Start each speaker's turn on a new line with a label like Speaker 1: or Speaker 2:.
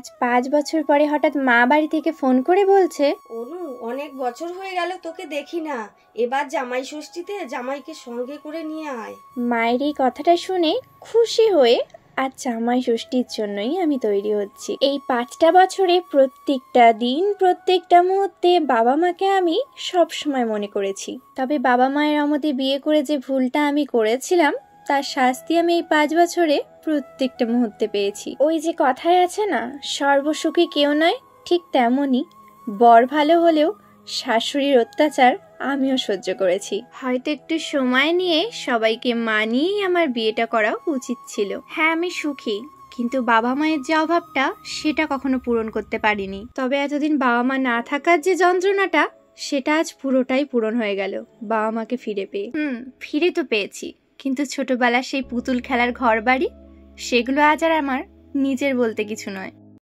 Speaker 1: আজ 5 বছর পরে হঠাৎ মা বাড়ি থেকে ফোন করে বলছে,
Speaker 2: অনু, অনেক বছর হয়ে গেল তোকে দেখি না, এবার জামাই ষষ্ঠীতে জামাইকে সঙ্গে করে নিয়ে আয়।
Speaker 1: মায়ের এই কথাটা শুনে খুশি হয়ে আজ জামাই ষষ্ঠীর জন্যই আমি তৈরি হচ্ছি। এই 5টা বছরে প্রত্যেকটা দিন, প্রত্যেকটা মুহূর্তে বাবা মাকে আমি সব সময় মনে করেছি। তবে বাবা মায়ের অমতে বিয়ে করে যে ভুলটা আমি করেছিলাম, তার শাস্তি আমি এই 5 বছরে প্রত্যেকটা মুহূর্তে পেয়েছি। ওই যে কথায় আছে না, সর্বসুখী কেউ নয়, ঠিক তেমনই বর ভালো হলেও শাশুড়ির অত্যাচার আমিও সহ্য করেছি। হয়তো একটু সময় নিয়ে সবাইকে মানিয়েই আমার বিয়েটা করা উচিত ছিল। হ্যাঁ, আমি সুখী, কিন্তু বাবা মায়ের যে অভাবটা সেটা কখনো পূরণ করতে পারিনি। তবে এতদিন বাবা মা না থাকার যে যন্ত্রণাটা, সেটা আজ পুরোটাই পূরণ হয়ে গেল বাবা মাকে ফিরে পেয়ে। ফিরে তো পেয়েছি, কিন্তু ছোটবেলার সেই পুতুল খেলার ঘর বাড়ি, সেগুলো আজ আর আমার নিজের বলতে কিছু নয়।